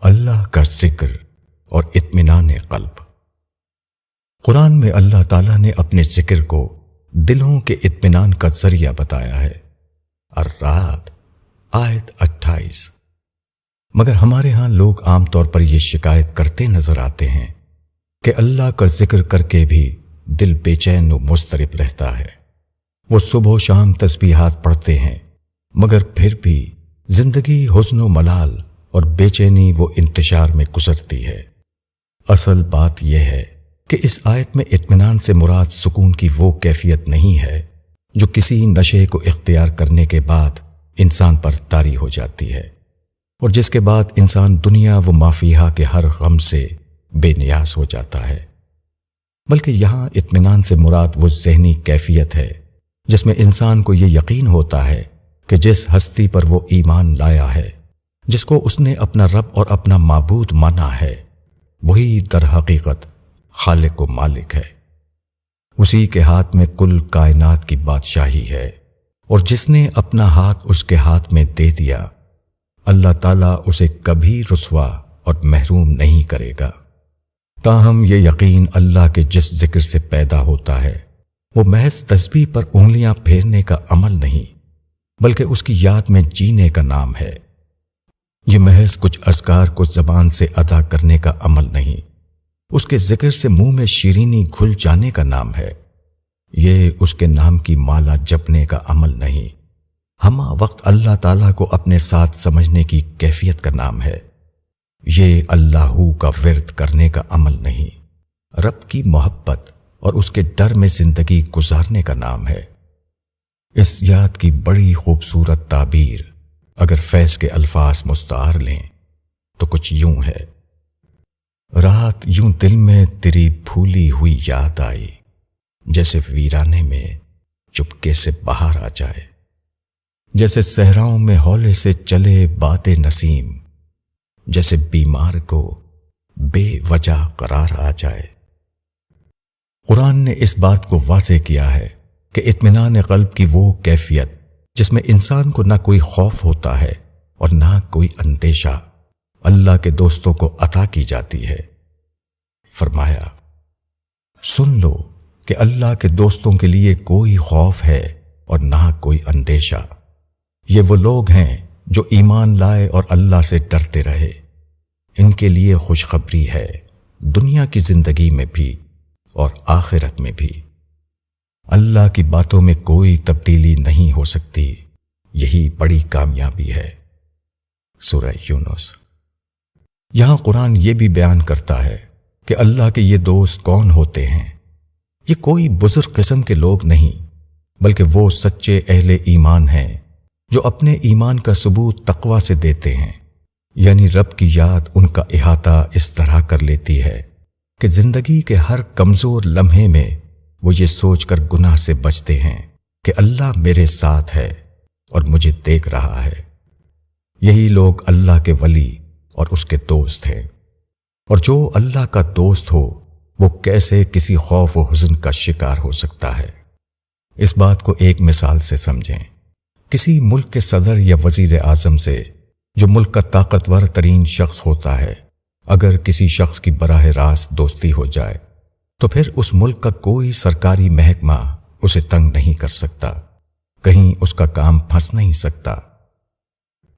اللہ کا ذکر اور اطمینان قلب۔ قرآن میں اللہ تعالیٰ نے اپنے ذکر کو دلوں کے اطمینان کا ذریعہ بتایا ہے۔ الرعد آیت 28۔ مگر ہمارے ہاں لوگ عام طور پر یہ شکایت کرتے نظر آتے ہیں کہ اللہ کا ذکر کر کے بھی دل بے چین و مضطرب رہتا ہے۔ وہ صبح و شام تسبیحات پڑھتے ہیں مگر پھر بھی زندگی حزن و ملال اور بے چینی و انتشار میں گزرتی ہے۔ اصل بات یہ ہے کہ اس آیت میں اطمینان سے مراد سکون کی وہ کیفیت نہیں ہے جو کسی نشے کو اختیار کرنے کے بعد انسان پر طاری ہو جاتی ہے اور جس کے بعد انسان دنیا و ما فیہا کے ہر غم سے بے نیاز ہو جاتا ہے، بلکہ یہاں اطمینان سے مراد وہ ذہنی کیفیت ہے جس میں انسان کو یہ یقین ہوتا ہے کہ جس ہستی پر وہ ایمان لایا ہے، جس کو اس نے اپنا رب اور اپنا معبود مانا ہے، وہی در حقیقت خالق و مالک ہے۔ اسی کے ہاتھ میں کل کائنات کی بادشاہی ہے اور جس نے اپنا ہاتھ اس کے ہاتھ میں دے دیا، اللہ تعالیٰ اسے کبھی رسوا اور محروم نہیں کرے گا۔ تاہم یہ یقین اللہ کے جس ذکر سے پیدا ہوتا ہے وہ محض تسبیح پر انگلیاں پھیرنے کا عمل نہیں بلکہ اس کی یاد میں جینے کا نام ہے۔ یہ محض کچھ اذکار کو زبان سے ادا کرنے کا عمل نہیں، اس کے ذکر سے منہ میں شیرینی گھل جانے کا نام ہے۔ یہ اس کے نام کی مالا جپنے کا عمل نہیں، ہمہ وقت اللہ تعالیٰ کو اپنے ساتھ سمجھنے کی کیفیت کا نام ہے۔ یہ اللہ کا ورد کرنے کا عمل نہیں، رب کی محبت اور اس کے ڈر میں زندگی گزارنے کا نام ہے۔ اس یاد کی بڑی خوبصورت تعبیر اگر فیض کے الفاظ مستعار لیں تو کچھ یوں ہے: رات یوں دل میں تیری بھولی ہوئی یاد آئی، جیسے ویرانے میں چپکے سے باہر آ جائے، جیسے صحراؤں میں ہولے سے چلے باد نسیم، جیسے بیمار کو بے وجہ قرار آ جائے۔ قرآن نے اس بات کو واضح کیا ہے کہ اطمینان قلب کی وہ کیفیت جس میں انسان کو نہ کوئی خوف ہوتا ہے اور نہ کوئی اندیشہ، اللہ کے دوستوں کو عطا کی جاتی ہے۔ فرمایا، سن لو کہ اللہ کے دوستوں کے لیے کوئی خوف ہے اور نہ کوئی اندیشہ۔ یہ وہ لوگ ہیں جو ایمان لائے اور اللہ سے ڈرتے رہے، ان کے لیے خوشخبری ہے دنیا کی زندگی میں بھی اور آخرت میں بھی۔ اللہ کی باتوں میں کوئی تبدیلی نہیں ہو سکتی، یہی بڑی کامیابی ہے۔ سورہ یونس۔ یہاں قرآن یہ بھی بیان کرتا ہے کہ اللہ کے یہ دوست کون ہوتے ہیں۔ یہ کوئی بزرگ قسم کے لوگ نہیں بلکہ وہ سچے اہل ایمان ہیں جو اپنے ایمان کا ثبوت تقوی سے دیتے ہیں، یعنی رب کی یاد ان کا احاطہ اس طرح کر لیتی ہے کہ زندگی کے ہر کمزور لمحے میں وہ یہ سوچ کر گناہ سے بچتے ہیں کہ اللہ میرے ساتھ ہے اور مجھے دیکھ رہا ہے۔ یہی لوگ اللہ کے ولی اور اس کے دوست ہیں، اور جو اللہ کا دوست ہو وہ کیسے کسی خوف و حزن کا شکار ہو سکتا ہے۔ اس بات کو ایک مثال سے سمجھیں۔ کسی ملک کے صدر یا وزیر اعظم سے، جو ملک کا طاقتور ترین شخص ہوتا ہے، اگر کسی شخص کی براہ راست دوستی ہو جائے تو پھر اس ملک کا کوئی سرکاری محکمہ اسے تنگ نہیں کر سکتا، کہیں اس کا کام پھنس نہیں سکتا۔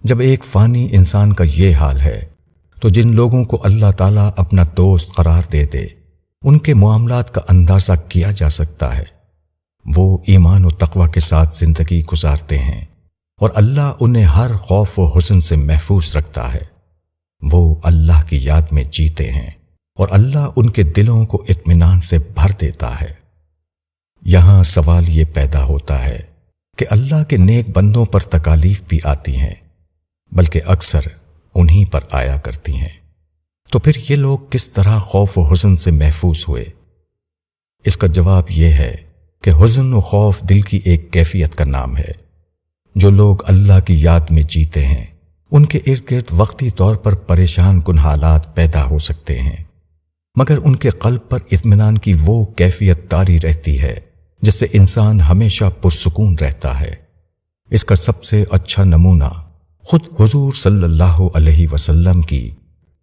جب ایک فانی انسان کا یہ حال ہے تو جن لوگوں کو اللہ تعالیٰ اپنا دوست قرار دے دے ان کے معاملات کا اندازہ کیا جا سکتا ہے۔ وہ ایمان و تقوی کے ساتھ زندگی گزارتے ہیں اور اللہ انہیں ہر خوف و حزن سے محفوظ رکھتا ہے۔ وہ اللہ کی یاد میں جیتے ہیں اور اللہ ان کے دلوں کو اطمینان سے بھر دیتا ہے۔ یہاں سوال یہ پیدا ہوتا ہے کہ اللہ کے نیک بندوں پر تکالیف بھی آتی ہیں، بلکہ اکثر انہی پر آیا کرتی ہیں، تو پھر یہ لوگ کس طرح خوف و حزن سے محفوظ ہوئے؟ اس کا جواب یہ ہے کہ حزن و خوف دل کی ایک کیفیت کا نام ہے۔ جو لوگ اللہ کی یاد میں جیتے ہیں ان کے ارد گرد وقتی طور پر پریشان کن حالات پیدا ہو سکتے ہیں، مگر ان کے قلب پر اطمینان کی وہ کیفیت طاری رہتی ہے جس سے انسان ہمیشہ پرسکون رہتا ہے۔ اس کا سب سے اچھا نمونہ خود حضور صلی اللہ علیہ وسلم کی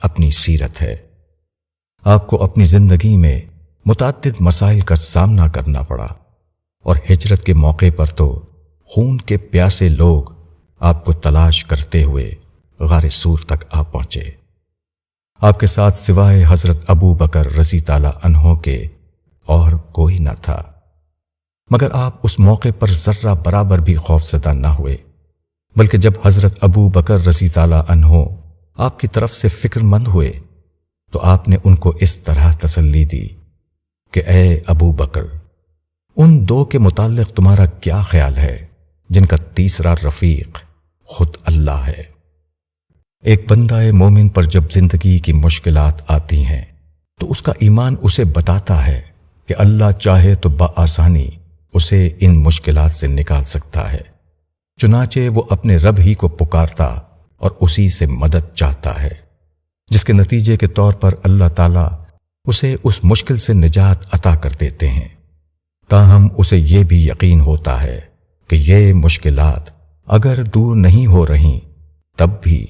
اپنی سیرت ہے۔ آپ کو اپنی زندگی میں متعدد مسائل کا سامنا کرنا پڑا، اور ہجرت کے موقع پر تو خون کے پیاسے لوگ آپ کو تلاش کرتے ہوئے غار سور تک آ پہنچے۔ آپ کے ساتھ سوائے حضرت ابو بکر رضی تعالی عنہ کے اور کوئی نہ تھا، مگر آپ اس موقع پر ذرہ برابر بھی خوفزدہ نہ ہوئے، بلکہ جب حضرت ابو بکر رضی تعالی عنہ آپ کی طرف سے فکر مند ہوئے تو آپ نے ان کو اس طرح تسلی دی کہ اے ابو بکر، ان دو کے متعلق تمہارا کیا خیال ہے جن کا تیسرا رفیق خود اللہ ہے؟ ایک بندہ مومن پر جب زندگی کی مشکلات آتی ہیں تو اس کا ایمان اسے بتاتا ہے کہ اللہ چاہے تو بآسانی اسے ان مشکلات سے نکال سکتا ہے، چنانچہ وہ اپنے رب ہی کو پکارتا اور اسی سے مدد چاہتا ہے، جس کے نتیجے کے طور پر اللہ تعالیٰ اسے اس مشکل سے نجات عطا کر دیتے ہیں۔ تاہم اسے یہ بھی یقین ہوتا ہے کہ یہ مشکلات اگر دور نہیں ہو رہی تب بھی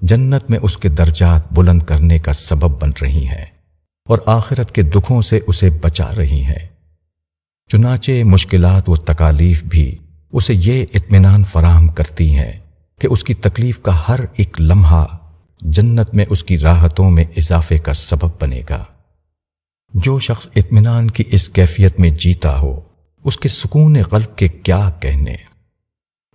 جنت میں اس کے درجات بلند کرنے کا سبب بن رہی ہیں اور آخرت کے دکھوں سے اسے بچا رہی ہیں۔ چنانچہ مشکلات و تکالیف بھی اسے یہ اطمینان فراہم کرتی ہیں کہ اس کی تکلیف کا ہر ایک لمحہ جنت میں اس کی راحتوں میں اضافے کا سبب بنے گا۔ جو شخص اطمینان کی اس کیفیت میں جیتا ہو، اس کے سکون قلب کے کیا کہنے۔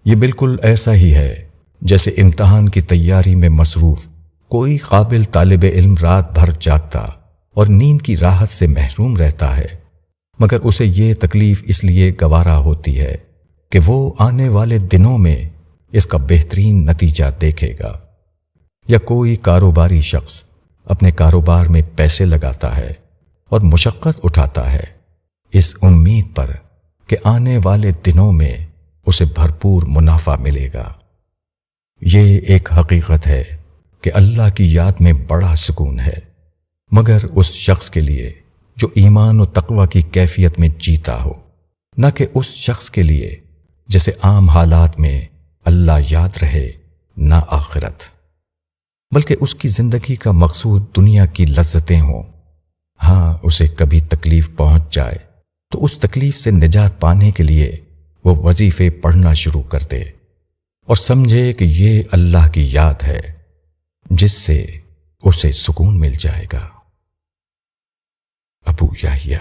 یہ بالکل ایسا ہی ہے جیسے امتحان کی تیاری میں مصروف کوئی قابل طالب علم رات بھر جاگتا اور نیند کی راحت سے محروم رہتا ہے، مگر اسے یہ تکلیف اس لیے گوارا ہوتی ہے کہ وہ آنے والے دنوں میں اس کا بہترین نتیجہ دیکھے گا۔ یا کوئی کاروباری شخص اپنے کاروبار میں پیسے لگاتا ہے اور مشقت اٹھاتا ہے اس امید پر کہ آنے والے دنوں میں اسے بھرپور منافع ملے گا۔ یہ ایک حقیقت ہے کہ اللہ کی یاد میں بڑا سکون ہے، مگر اس شخص کے لیے جو ایمان و تقوی کی کیفیت میں جیتا ہو، نہ کہ اس شخص کے لیے جسے عام حالات میں اللہ یاد رہے نہ آخرت، بلکہ اس کی زندگی کا مقصود دنیا کی لذتیں ہوں۔ ہاں، اسے کبھی تکلیف پہنچ جائے تو اس تکلیف سے نجات پانے کے لیے وہ وظیفے پڑھنا شروع کر دے اور سمجھے کہ یہ اللہ کی یاد ہے جس سے اسے سکون مل جائے گا۔ ابو یحییٰ